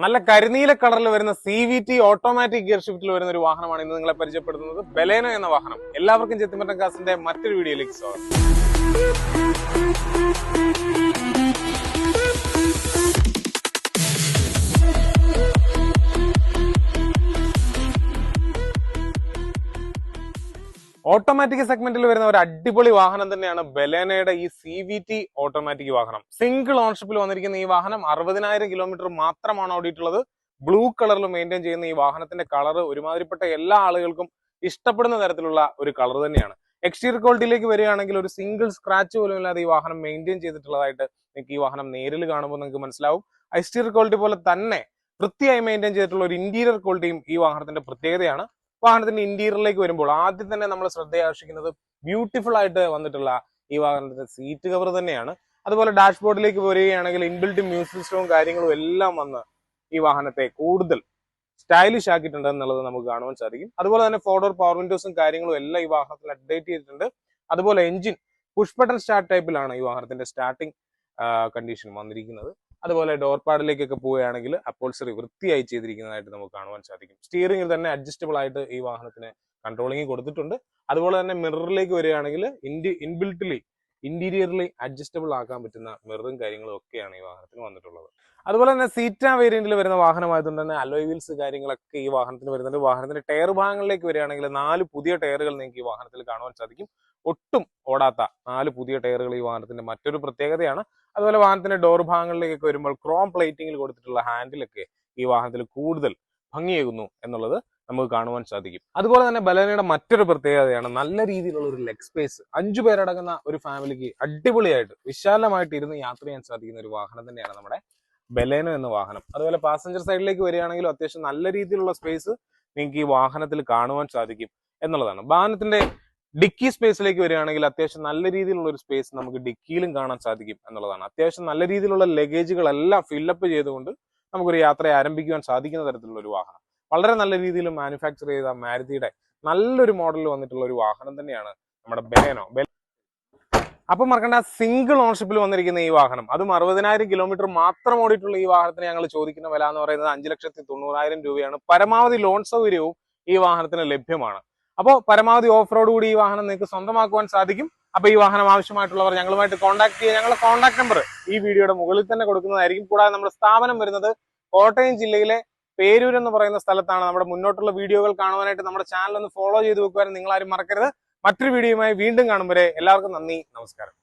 നല്ല കരിനീല കളറിൽ വരുന്ന CVT ഓട്ടോമാറ്റിക് ഗിയർ ഷിഫ്റ്റിൽ വരുന്ന ഒരു വാഹനമാണ് ഇന്ന് നിങ്ങളെ പരിചയപ്പെടുത്തുന്നത്. ബലേനോ എന്ന വാഹനം. എല്ലാവർക്കും ചെത്തിമറ്റം കാസിന്റെ മറ്റൊരു വീഡിയോയിലേക്ക് സ്വാഗതം. ഓട്ടോമാറ്റിക് സെഗ്മെന്റിൽ വരുന്ന ഒരു അടിപൊളി വാഹനം തന്നെയാണ് ബലേനയുടെ ഈ CVT ഓട്ടോമാറ്റിക് വാഹനം. സിംഗിൾ ഓൺഷിപ്പിൽ വന്നിരിക്കുന്ന ഈ വാഹനം 60,000 കിലോമീറ്റർ മാത്രമാണ് ഓടിയിട്ടുള്ളത്. ബ്ലൂ കളറിൽ മെയിൻറ്റെയിൻ ചെയ്യുന്ന ഈ വാഹനത്തിന്റെ കളർ ഒരുമാതിരിപ്പെട്ട എല്ലാ ആളുകൾക്കും ഇഷ്ടപ്പെടുന്ന തരത്തിലുള്ള ഒരു കളർ തന്നെയാണ്. എക്സ്റ്റീരിയർ ക്വാളിറ്റിയിലേക്ക് വരികയാണെങ്കിൽ ഒരു സിംഗിൾ സ്ക്രാച്ച് പോലും ഇല്ലാതെ ഈ വാഹനം മെയിൻറ്റെയിൻ ചെയ്തിട്ടുള്ളതായിട്ട് നിങ്ങൾക്ക് ഈ വാഹനം നേരിൽ കാണുമ്പോൾ നിങ്ങൾക്ക് മനസ്സിലാവും. എക്സ്റ്റീരിയർ ക്വാളിറ്റി പോലെ തന്നെ വൃത്തിയായി മെയിൻറ്റെയിൻ ചെയ്തിട്ടുള്ള ഒരു ഇന്റീരിയർ ക്വാളിറ്റിയും ഈ വാഹനത്തിന്റെ പ്രത്യേകതയാണ്. വാഹനത്തിന്റെ ഇന്റീരിയറിലേക്ക് വരുമ്പോൾ ആദ്യം തന്നെ നമ്മൾ ശ്രദ്ധയാകർഷിക്കുന്നത് ബ്യൂട്ടിഫുൾ ആയിട്ട് വന്നിട്ടുള്ള ഈ വാഹനത്തിന്റെ സീറ്റ് കവർ തന്നെയാണ്. അതുപോലെ ഡാഷ്ബോർഡിലേക്ക് വരികയാണെങ്കിൽ ഇൻബിൽറ്റ് മ്യൂസിക് സിസ്റ്റവും കാര്യങ്ങളും എല്ലാം വന്ന് ഈ വാഹനത്തെ കൂടുതൽ സ്റ്റൈലിഷ് ആക്കിയിട്ടുണ്ട് എന്നുള്ളത് നമുക്ക് കാണുവാൻ സാധിക്കും. അതുപോലെ തന്നെ 4 ഡോർ പവർ വിൻഡോസും കാര്യങ്ങളും എല്ലാം ഈ വാഹനത്തിൽ അപ്ഡേറ്റ് ചെയ്തിട്ടുണ്ട്. അതുപോലെ എഞ്ചിൻ പുഷ് ബട്ടൺ സ്റ്റാർട്ട് ടൈപ്പിലാണ് ഈ വാഹനത്തിന്റെ സ്റ്റാർട്ടിംഗ് കണ്ടീഷൻ വന്നിരിക്കുന്നത്. അതുപോലെ ഡോർ പാഡിലേക്കൊക്കെ പോവുകയാണെങ്കിൽ അപ്പോൾസറി വൃത്തിയായി ചെയ്തിരിക്കുന്നതായിട്ട് നമുക്ക് കാണുവാൻ സാധിക്കും. സ്റ്റിയറിംഗിൽ തന്നെ അഡ്ജസ്റ്റബിൾ ആയിട്ട് ഈ വാഹനത്തിന് കൺട്രോളിംഗ് കൊടുത്തിട്ടുണ്ട്. അതുപോലെ തന്നെ മിററിലേക്ക് വരികയാണെങ്കിൽ ഇന്റീരിയർലി അഡ്ജസ്റ്റബിൾ ആക്കാൻ പറ്റുന്ന മിററും കാര്യങ്ങളും ഒക്കെയാണ് ഈ വാഹനത്തിന് വന്നിട്ടുള്ളത്. അതുപോലെ തന്നെ സീറ്റ വേരിയന്റിൽ വരുന്ന വാഹനമായതുകൊണ്ട് തന്നെ അലോയ് വീൽസ് കാര്യങ്ങളൊക്കെ ഈ വാഹനത്തിന് വരുന്നുണ്ട്. വാഹനത്തിന്റെ ടയർ ഭാഗങ്ങളിലേക്ക് വരികയാണെങ്കിൽ 4 പുതിയ ടയറുകൾ നിങ്ങൾക്ക് ഈ വാഹനത്തിൽ കാണുവാൻ സാധിക്കും. ഒട്ടും ഓടാത്ത 4 പുതിയ ടയറുകൾ ഈ വാഹനത്തിന്റെ മറ്റൊരു പ്രത്യേകതയാണ്. അതുപോലെ വാഹനത്തിന്റെ ഡോർ ഭാഗങ്ങളിലേക്കൊക്കെ വരുമ്പോൾ ക്രോം പ്ലേറ്റിംഗിൽ കൊടുത്തിട്ടുള്ള ഹാൻഡിലൊക്കെ ഈ വാഹനത്തിൽ കൂടുതൽ ഭംഗിയേകുന്നു എന്നുള്ളത് നമുക്ക് കാണുവാൻ സാധിക്കും. അതുപോലെ തന്നെ ബലേനയുടെ മറ്റൊരു പ്രത്യേകതയാണ് നല്ല രീതിയിലുള്ള ഒരു ലെഗ് സ്പേസ്. 5 പേരടങ്ങുന്ന ഒരു ഫാമിലിക്ക് അടിപൊളിയായിട്ട് വിശാലമായിട്ട് ഇരുന്ന് യാത്ര ചെയ്യാൻ സാധിക്കുന്ന ഒരു വാഹനം തന്നെയാണ് നമ്മുടെ ബലേനോ എന്ന വാഹനം. അതുപോലെ പാസഞ്ചർ സൈഡിലേക്ക് വരികയാണെങ്കിലും അത്യാവശ്യം നല്ല രീതിയിലുള്ള സ്പേസ് നിങ്ങൾക്ക് ഈ വാഹനത്തിൽ കാണുവാൻ സാധിക്കും എന്നുള്ളതാണ്. വാഹനത്തിന്റെ ഡിക്കി സ്പേസിലേക്ക് വരികയാണെങ്കിൽ അത്യാവശ്യം നല്ല രീതിയിലുള്ള ഒരു സ്പേസ് നമുക്ക് ഡിക്കിയിലും കാണാൻ സാധിക്കും എന്നുള്ളതാണ്. അത്യാവശ്യം നല്ല രീതിയിലുള്ള ലഗേജുകളെല്ലാം ഫില്ലപ്പ് ചെയ്തുകൊണ്ട് നമുക്കൊരു യാത്ര ആരംഭിക്കുവാൻ സാധിക്കുന്ന തരത്തിലുള്ള ഒരു വാഹനം. വളരെ നല്ല രീതിയിൽ മാനുഫാക്ചർ ചെയ്ത മാരുതിയുടെ നല്ലൊരു മോഡലിൽ വന്നിട്ടുള്ള ഒരു വാഹനം തന്നെയാണ് നമ്മുടെ ബലേനോ. അപ്പൊ മറക്കണ്ട, സിംഗിൾ ഓൺഷിപ്പിൽ വന്നിരിക്കുന്ന ഈ വാഹനം, അതും 60,000 കിലോമീറ്റർ മാത്രം ഓടിയിട്ടുള്ള ഈ വാഹനത്തിന് ഞങ്ങൾ ചോദിക്കുന്ന വില എന്ന് പറയുന്നത് 5,90,000 രൂപയാണ്. പരമാവധി ലോൺ സൗകര്യവും ഈ വാഹനത്തിന് ലഭ്യമാണ്. അപ്പോൾ പരമാവധി ഓഫ് റോഡ് കൂടി ഈ വാഹനം നിങ്ങൾക്ക് സ്വന്തമാക്കുവാൻ സാധിക്കും. അപ്പൊ ഈ വാഹനം ആവശ്യമായിട്ടുള്ളവർ ഞങ്ങളുമായിട്ട് കോൺടാക്ട് ചെയ്യുക. ഞങ്ങളുടെ കോൺടാക്ട് നമ്പർ ഈ വീഡിയോയുടെ മുകളിൽ തന്നെ കൊടുക്കുന്നതായിരിക്കും. കൂടാതെ നമ്മുടെ സ്ഥാപനം വരുന്നത് കോട്ടയം ജില്ലയിലെ പേരൂർ എന്ന് പറയുന്ന സ്ഥലത്താണ്. നമ്മുടെ മുന്നോട്ടുള്ള വീഡിയോകൾ കാണുവാനായിട്ട് നമ്മുടെ ചാനൽ ഒന്ന് ഫോളോ ചെയ്ത് വെക്കുവാനും നിങ്ങൾ ആരും മറക്കരുത്. മറ്റൊരു വീഡിയോയുമായി വീണ്ടും കാണും വരെ എല്ലാവർക്കും നന്ദി, നമസ്കാരം.